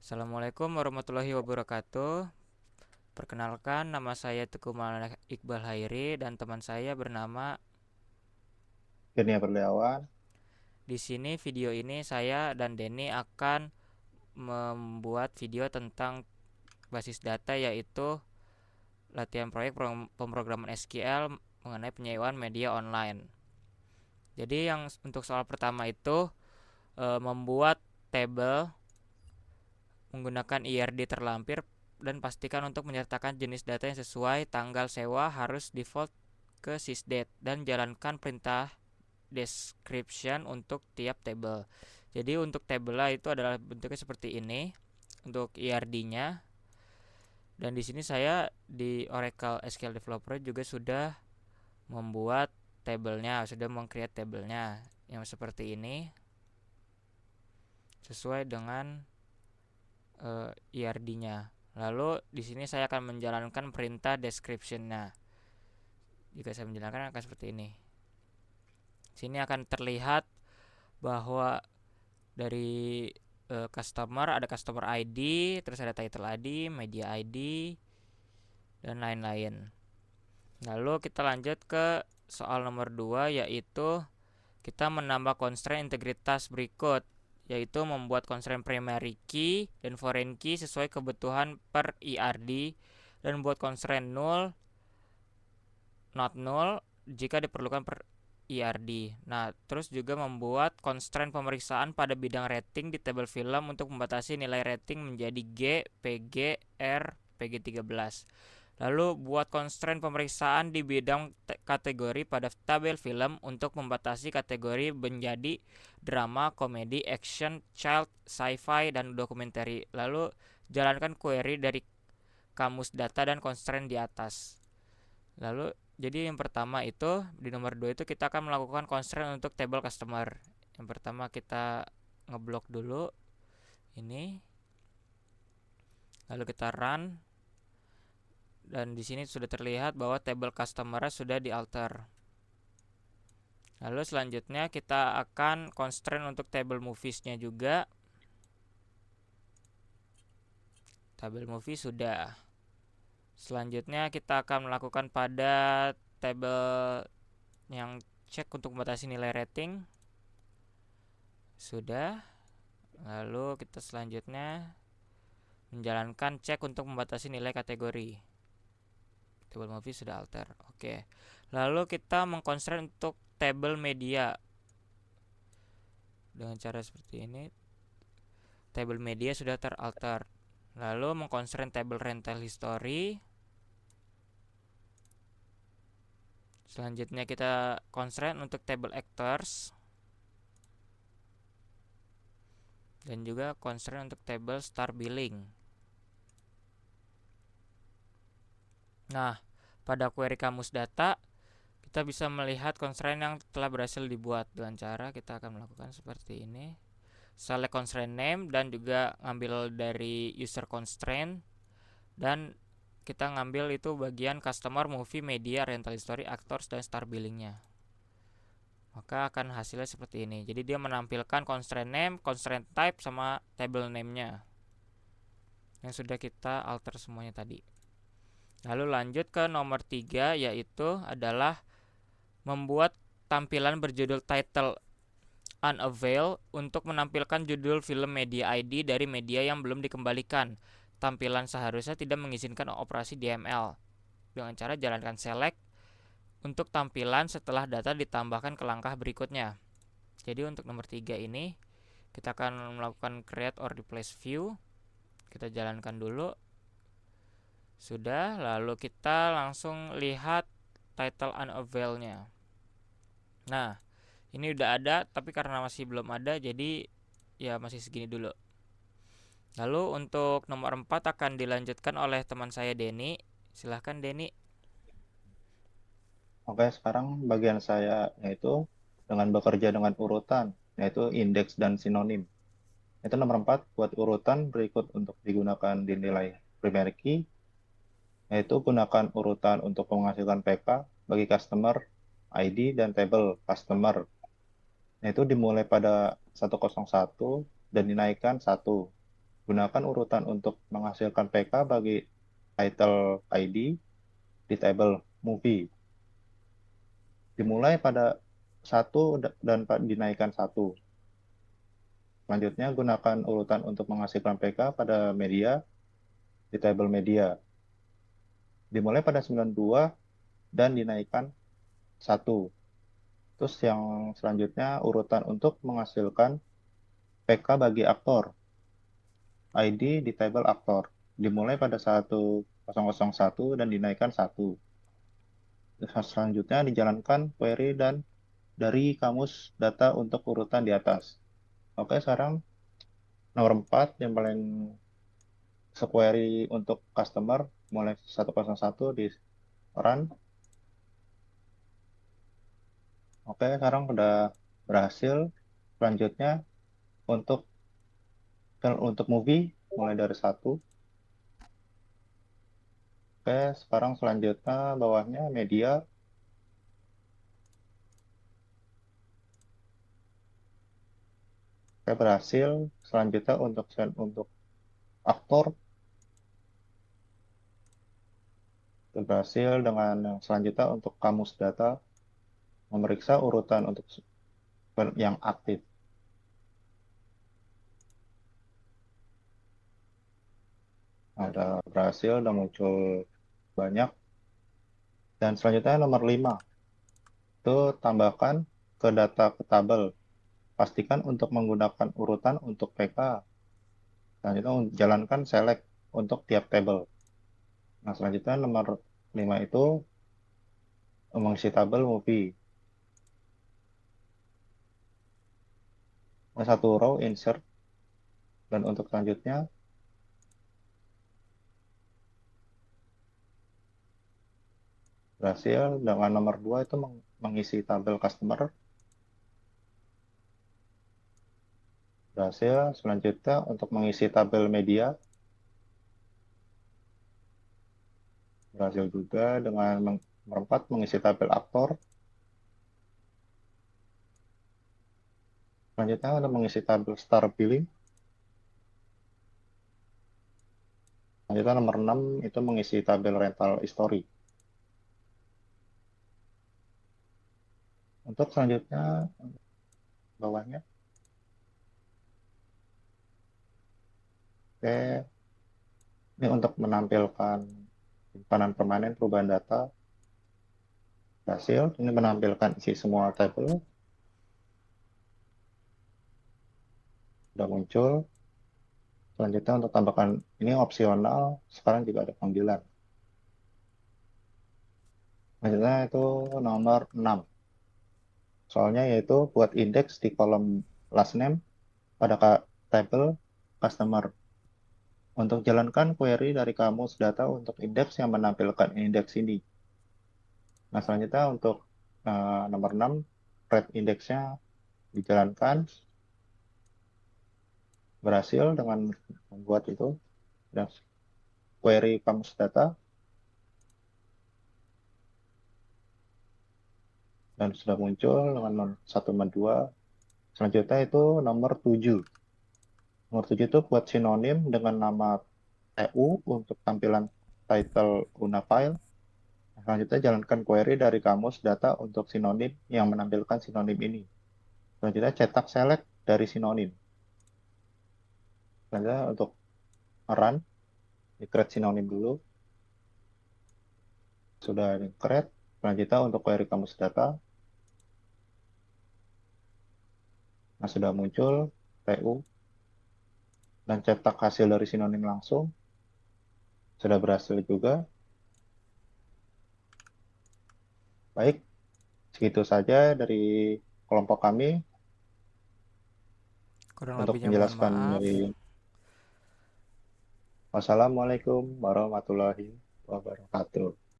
Assalamualaikum warahmatullahi wabarakatuh. Perkenalkan, nama saya Teguh Maulana Iqbal Hairi dan teman saya bernama. Kurnia Kurniawan. Di sini video ini saya dan Denny akan membuat video tentang basis data, yaitu latihan proyek pemrograman SQL mengenai penyewaan media online. Jadi yang untuk soal pertama itu membuat table menggunakan IRD terlampir dan pastikan untuk menyertakan jenis data yang sesuai. Tanggal sewa harus default ke sysdate dan jalankan perintah description untuk tiap table. Jadi untuk table itu adalah bentuknya seperti ini untuk IRD-nya. Dan di sini saya di Oracle SQL Developer juga sudah membuat tabelnya, sudah meng-create tabelnya yang seperti ini sesuai dengan IRD-nya. Lalu di sini saya akan menjalankan perintah description-nya. Jika saya menjalankan akan seperti ini. Sini akan terlihat bahwa dari customer ada customer ID, terus ada title ID, media ID, dan lain-lain. Lalu kita lanjut ke soal nomor 2, yaitu kita menambah constraint integritas berikut, yaitu membuat constraint primary key dan foreign key sesuai kebutuhan per IRD dan membuat constraint null not null jika diperlukan per IRD. Nah, terus juga membuat constraint pemeriksaan pada bidang rating di tabel film untuk membatasi nilai rating menjadi G, PG, R, PG13. Lalu buat constraint pemeriksaan di bidang kategori pada tabel film untuk membatasi kategori menjadi drama, komedi, action, child, sci-fi, dan documentary. Lalu jalankan query dari kamus data dan constraint di atas. Lalu jadi yang pertama itu di nomor 2 itu kita akan melakukan constraint untuk table customer. Yang pertama kita ngeblok dulu ini. Lalu kita run dan di sini sudah terlihat bahwa table customer sudah dialter. Lalu selanjutnya kita akan constraint untuk table movies-nya juga. Table movie sudah. Selanjutnya kita akan melakukan pada table yang cek untuk membatasi nilai rating. Sudah. Lalu kita selanjutnya menjalankan cek untuk membatasi nilai kategori. Table movie sudah alter. Oke. Lalu kita mengkonstrain untuk table media dengan cara seperti ini. Table media sudah teralter. Lalu mengkonstrain table rental history. Selanjutnya kita constraint untuk table actors dan juga constraint untuk table star billing. Nah, pada query kamus data kita bisa melihat constraint yang telah berhasil dibuat dengan cara kita akan melakukan seperti ini. Select constraint name dan juga ngambil dari user constraint dan kita ngambil itu bagian customer, movie, media, rental history, actors, dan star billingnya. Maka akan hasilnya seperti ini. Jadi dia menampilkan constraint name, constraint type, sama table name-nya yang sudah kita alter semuanya tadi. Lalu lanjut ke nomor 3, yaitu adalah membuat tampilan berjudul title unavail untuk menampilkan judul film media ID dari media yang belum dikembalikan. Tampilan seharusnya tidak mengizinkan operasi DML. Dengan cara jalankan select untuk tampilan setelah data ditambahkan ke langkah berikutnya. Jadi untuk nomor 3 ini kita akan melakukan create or replace view. Kita jalankan dulu. Sudah, lalu kita langsung lihat title unavail-nya. Nah, ini udah ada, tapi karena masih belum ada, jadi ya masih segini dulu. Lalu untuk nomor 4 akan dilanjutkan oleh teman saya Denny. Silahkan Denny. Oke, sekarang bagian saya yaitu dengan bekerja dengan urutan, yaitu indeks dan sinonim. Itu nomor 4, buat urutan berikut untuk digunakan di nilai primary key, yaitu gunakan urutan untuk menghasilkan PK bagi customer, ID, dan table customer. Yaitu dimulai pada 101 dan dinaikkan 1. Gunakan urutan untuk menghasilkan PK bagi title ID di table movie. Dimulai pada 1 dan dinaikkan 1. Selanjutnya, gunakan urutan untuk menghasilkan PK pada media di table media. Dimulai pada 92 dan dinaikkan 1. Terus yang selanjutnya, urutan untuk menghasilkan PK bagi aktor. ID di table aktor. Dimulai pada 1001 dan dinaikkan 1. Selanjutnya dijalankan query dan dari kamus data untuk urutan di atas. Oke, sekarang nomor 4 yang paling sequery untuk customer mulai 101 di run. Oke, sekarang udah berhasil. Selanjutnya untuk movie mulai dari 1. Oke, sekarang selanjutnya bawahnya media. Oke, berhasil. Selanjutnya untuk aktor berhasil. Dengan yang selanjutnya untuk kamus data memeriksa urutan untuk yang aktif. Nah, udah berhasil, udah muncul banyak. Dan selanjutnya nomor 5, itu tambahkan ke data ke tabel. Pastikan untuk menggunakan urutan untuk PK. Selanjutnya jalankan select untuk tiap tabel. Nah, selanjutnya nomor 5 itu mengisi tabel movie. Nah, satu row insert. Dan untuk selanjutnya, berhasil. Dengan nomor 2 itu mengisi tabel customer. Berhasil. Selanjutnya untuk mengisi tabel media. Berhasil juga. Dengan nomor 4 mengisi tabel aktor. Selanjutnya untuk mengisi tabel star billing. Selanjutnya nomor 6 itu mengisi tabel rental history. Untuk selanjutnya bawahnya. Oke, ini untuk menampilkan simpanan permanen perubahan data. Hasil, ini menampilkan isi semua tabel. Sudah muncul. Selanjutnya untuk tambahkan, ini opsional, sekarang juga ada panggilan. Selanjutnya itu nomor 6. Soalnya yaitu buat indeks di kolom last name pada tabel customer. Untuk jalankan query dari kamus data untuk indeks yang menampilkan indeks ini. Nah, selanjutnya untuk nomor 6, red indeksnya dijalankan. Berhasil dengan membuat itu. Dan query kamus data. Dan sudah muncul dengan 1 2. Selanjutnya itu nomor 7. Nomor 7 itu buat sinonim dengan nama TU untuk tampilan title guna file. Selanjutnya jalankan query dari kamus data untuk sinonim yang menampilkan sinonim ini. Selanjutnya cetak select dari sinonim. Selanjutnya untuk run, di create sinonim dulu. Sudah di create. Selanjutnya untuk query kamus data. Nah, sudah muncul TU. Dan cetak hasil dari sinonim langsung. Sudah berhasil juga. Baik, segitu saja dari kelompok kami Kurang untuk lebihnya mohon menjelaskan maaf. dari wassalamualaikum warahmatullahi wabarakatuh.